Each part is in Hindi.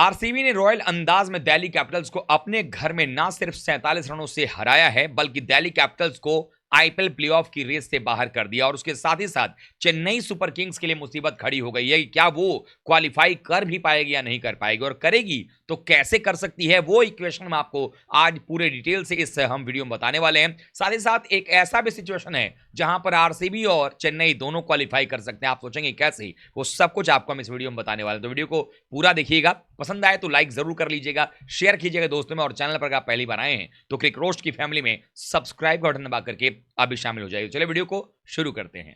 आरसीबी ने रॉयल अंदाज में दिल्ली कैपिटल्स को अपने घर में ना सिर्फ 47 रनों से हराया है, बल्कि दिल्ली कैपिटल्स को आईपीएल प्लेऑफ की रेस से बाहर कर दिया। और उसके साथ ही साथ चेन्नई सुपर किंग्स के लिए मुसीबत खड़ी हो गई है कि क्या वो क्वालिफाई कर भी पाएगी या नहीं कर पाएगी, और करेगी तो कैसे कर सकती है। वो इक्वेशन में आपको आज पूरे डिटेल से इस हम वीडियो में बताने वाले हैं। साथ ही साथ एक ऐसा भी सिचुएशन है जहां पर आरसीबी और चेन्नई दोनों क्वालिफाई कर सकते हैं। आप सोचेंगे कैसे, वो सब कुछ आपको हम इस वीडियो में बताने वाले हैं। तो वीडियो को पूरा देखिएगा, पसंद आए तो लाइक जरूर कर लीजिएगा, शेयर कीजिएगा दोस्तों में, और चैनल पर आप पहली बार आए हैं तो क्रिक रोस्ट की फैमिली में सब्सक्राइब का बटन दबा करके आप भी शामिल हो जाइए। चलिए वीडियो को शुरू करते हैं।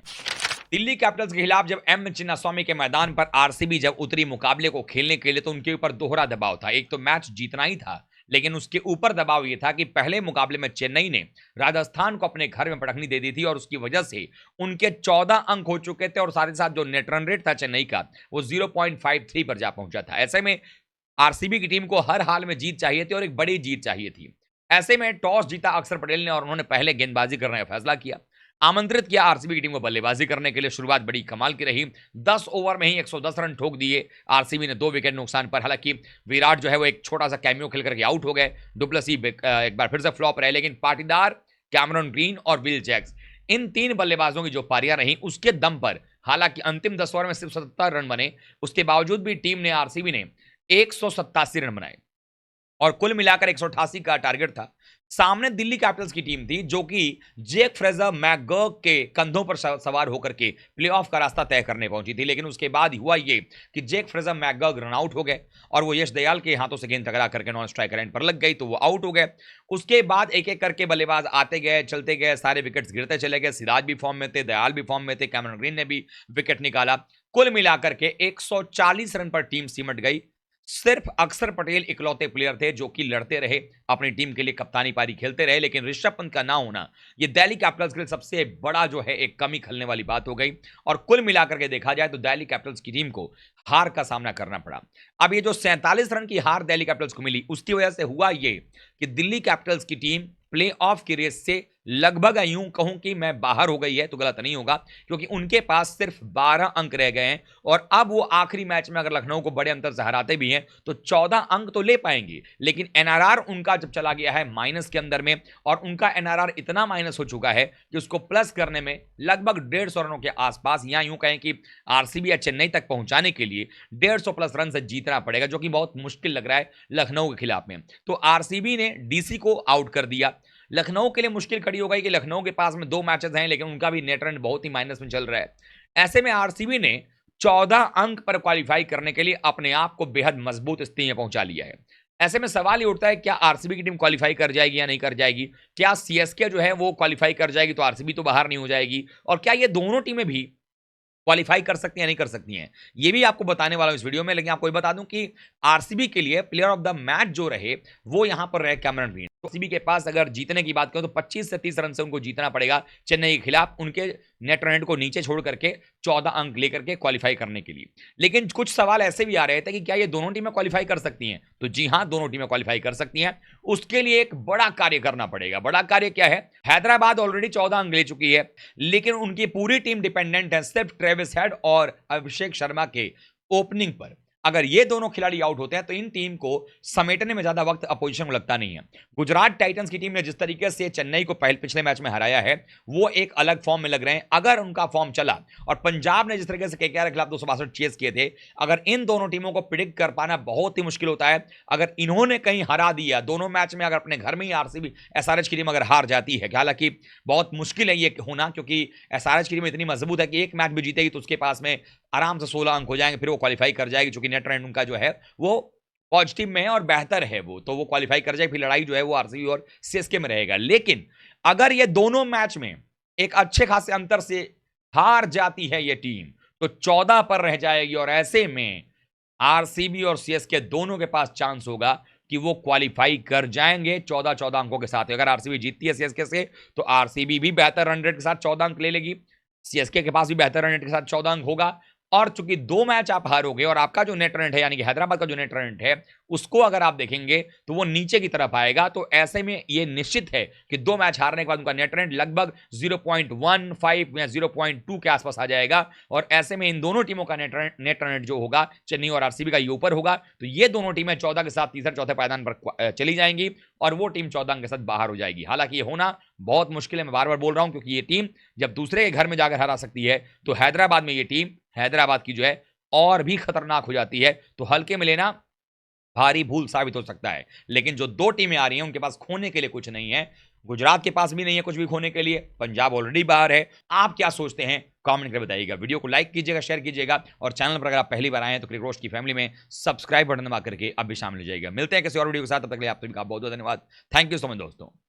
दिल्ली कैपिटल्स के खिलाफ जब एम चिन्नास्वामी के मैदान पर आरसीबी जब उतरी मुकाबले को खेलने के लिए, तो उनके ऊपर दोहरा दबाव था। एक तो मैच जीतना ही था, लेकिन उसके ऊपर दबाव यह था कि पहले मुकाबले में चेन्नई ने राजस्थान को अपने घर में पटखनी दे दी थी, और उसकी वजह से उनके 14 अंक हो चुके थे, और साथ ही साथ जो नेट रन रेट था चेन्नई का वो 0.53 पर जा पहुंचा था। ऐसे में आरसीबी की टीम को हर हाल में जीत चाहिए थी, और एक बड़ी जीत चाहिए थी। ऐसे में टॉस जीता अक्षर पटेल ने, और उन्होंने पहले गेंदबाजी करने का फैसला किया। आमंत्रित किया आरसीबी की टीम को बल्लेबाजी करने के लिए। शुरुआत बड़ी कमाल की रही, 10 ओवर में ही 110 रन ठोक दिए आरसीबी ने 2 विकेट नुकसान पर। हालांकि विराट जो है वो एक छोटा सा कैमियो खेल करके आउट हो गए, डुप्लेसी एक बार फिर से फ्लॉप रहे, लेकिन पाटीदार, कैमरन ग्रीन और विल जैक्स, इन 3 बल्लेबाजों की जो पारियां रही उसके दम पर, हालांकि अंतिम 10 ओवर में सिर्फ 77 रन बने, उसके बावजूद भी टीम ने, आरसीबी ने 187 रन बनाए, और कुल मिलाकर 188 का टारगेट था। सामने दिल्ली कैपिटल्स की टीम थी जो कि जेक फ्रेजर मैकगर्क के कंधों पर सवार होकर के प्लेऑफ का रास्ता तय करने पहुंची थी। लेकिन उसके बाद हुआ ये कि Jake Fraser McGurk run out हो गए, और वो यश दयाल के हाथों से गेंद टकरा करके नॉन स्ट्राइकर एंड पर लग गई, तो वो आउट हो गए। उसके बाद एक एक करके बल्लेबाज आते गए, चलते गए, सारे विकेट्स गिरते चले गए। सिराज भी फॉर्म में थे, दयाल भी फॉर्म में थे, कैमरन ग्रीन ने भी विकेट निकाला। कुल मिलाकर के 140 रन पर टीम सिमट गई। सिर्फ अक्षर पटेल इकलौते प्लेयर थे जो कि लड़ते रहे, अपनी टीम के लिए कप्तानी पारी खेलते रहे, लेकिन ऋषभ पंत का ना होना ये दिल्ली कैपिटल्स के लिए सबसे बड़ा जो है एक कमी खलने वाली बात हो गई। और कुल मिलाकर के देखा जाए तो दिल्ली कैपिटल्स की टीम को हार का सामना करना पड़ा। अब ये जो 47 रन की हार दिल्ली कैपिटल्स को मिली, उसकी वजह से हुआ ये कि दिल्ली कैपिटल्स की टीम प्ले ऑफ की रेस से लगभग, यूं कहूं कि मैं बाहर हो गई है तो गलत नहीं होगा, क्योंकि उनके पास सिर्फ 12 अंक रह गए हैं, और अब वो आखिरी मैच में अगर लखनऊ को बड़े अंतर से हराते भी हैं तो 14 अंक तो ले पाएंगे। लेकिन एनआरआर उनका जब चला गया है माइनस के अंदर में, और उनका एनआरआर इतना माइनस हो चुका है कि उसको प्लस करने में लगभग 150 रनों के आसपास, या यूं कहें कि आरसीबी या चेन्नई तक पहुंचाने के लिए 150 प्लस रन से जीतना पड़ेगा, जो कि बहुत मुश्किल लग रहा है लखनऊ के खिलाफ में। तो आरसीबी ने डीसी को आउट कर दिया। लखनऊ के लिए मुश्किल खड़ी हो गई कि लखनऊ के पास में 2 मैचेस हैं, लेकिन उनका भी नेट रन बहुत ही माइनस में चल रहा है। ऐसे में आरसीबी ने 14 अंक पर क्वालिफाई करने के लिए अपने आप को बेहद मजबूत स्थिति में पहुंचा लिया है। ऐसे में सवाल ये उठता है, क्या आरसीबी की टीम क्वालिफाई कर जाएगी या नहीं कर जाएगी? क्या सीएसके जो है वो क्वालिफाई कर जाएगी तो आरसीबी तो बाहर नहीं हो जाएगी? और क्या ये दोनों टीमें भी क्वालिफाई कर सकती हैं, नहीं कर सकती हैं, ये भी आपको बताने वाला हूं इस वीडियो में। लेकिन आपको ये बता दूं कि आरसीबी के लिए प्लेयर ऑफ द मैच जो रहे वो यहां पर रहे कैमरन ग्रीन। आरसीबी के पास अगर जीतने की बात करें तो 25 से 30 रन से उनको जीतना पड़ेगा चेन्नई के खिलाफ, उनके नेट रन रेट को नीचे छोड़ करके 14 अंक लेकर के क्वालिफाई करने के लिए। लेकिन कुछ सवाल ऐसे भी आ रहे थे कि क्या ये दोनों टीमें क्वालिफाई कर सकती हैं? तो जी हां, दोनों टीमें क्वालिफाई कर सकती हैं। उसके लिए एक बड़ा कार्य करना पड़ेगा। बड़ा कार्य क्या है? हैदराबाद ऑलरेडी 14 अंक ले चुकी है, लेकिन उनकी पूरी टीम डिपेंडेंट है सिर्फ ट्रेविस हेड और अभिषेक शर्मा के ओपनिंग पर। अगर ये दोनों खिलाड़ी आउट होते हैं तो इन टीम को समेटने में ज्यादा वक्त अपोजिशन को लगता नहीं है। गुजरात टाइटंस की टीम ने जिस तरीके से चेन्नई को पिछले मैच में हराया है, वो एक अलग फॉर्म में लग रहे हैं। अगर उनका फॉर्म चला, और पंजाब ने जिस तरीके से केकेआर के खिलाफ 262 चेस किए थे, अगर इन दोनों टीमों को प्रिडिक्ट कर पाना बहुत ही मुश्किल होता है। अगर इन्होंने कहीं हरा दिया दोनों मैच में, अगर अपने घर में ही आरसीबी एसआरएच की टीम अगर हार जाती है, हालांकि बहुत मुश्किल है ये होना, क्योंकि एसआरएच की टीम इतनी मजबूत है कि एक मैच भी जीतेगी तो उसके पास में आराम से 16 अंक हो जाएंगे, फिर वो क्वालिफाई कर जाएगी, क्योंकि नेट रन उनका जो है वो पॉजिटिव में है और बेहतर है, वो तो वो क्वालिफाई कर जाएगी। फिर लड़ाई जो है वो आरसीबी और सीएसके में रहेगा। लेकिन अगर ये दोनों मैच में एक अच्छे खासे अंतर से हार जाती है ये टीम, तो 14 पर रह जाएगी, और ऐसे में आरसीबी और सीएसके दोनों के पास चांस होगा कि वो क्वालिफाई कर जाएंगे 14-14 अंकों के साथ। अगर आरसीबी जीतती है सीएसके से तो आरसीबी भी बेहतर रन रेट के साथ 14 अंक ले लेगी, सीएसके के पास भी बेहतर रन रेट के साथ 14 अंक होगा, और चूंकि 2 मैच आप हारोगे और आपका जो नेट रन है यानी कि हैदराबाद का जो नेट रन है उसको अगर आप देखेंगे तो वो नीचे की तरफ आएगा। तो ऐसे में ये निश्चित है कि 2 मैच हारने के बाद उनका नेट रन लगभग 0.15 या 0.2 के आसपास आ जाएगा। और ऐसे में इन दोनों टीमों का नेट रन जो होगा चेन्नई और आरसीबी का ये ऊपर होगा। तो ये दोनों टीमें 14 के साथ तीसरे चौथे पायदान पर चली जाएंगी और वो टीम 14 अंक के साथ बाहर हो जाएगी। हालांकि ये होना बहुत मुश्किल है, मैं बार बार बोल रहा हूं, क्योंकि ये टीम जब दूसरे के घर में जाकर हरा सकती है तो हैदराबाद में ये टीम हैदराबाद की जो है और भी खतरनाक हो जाती है। तो हल्के में लेना भारी भूल साबित हो सकता है। लेकिन जो 2 टीमें आ रही हैं उनके पास खोने के लिए कुछ नहीं है। गुजरात के पास भी नहीं है कुछ भी खोने के लिए, पंजाब ऑलरेडी बाहर है। आप क्या सोचते हैं कमेंट करके बताइएगा। वीडियो को लाइक कीजिएगा, शेयर कीजिएगा और चैनल पर अगर आप पहली बार आए हैं तो क्रिक रोस्ट की फैमिली में सब्सक्राइब बटन दबा करके अब भी शामिल हो जाइएगा। मिलते हैं किसी और वीडियो के साथ, तब तक के लिए आप सभी का बहुत बहुत धन्यवाद। थैंक यू सो मच दोस्तों।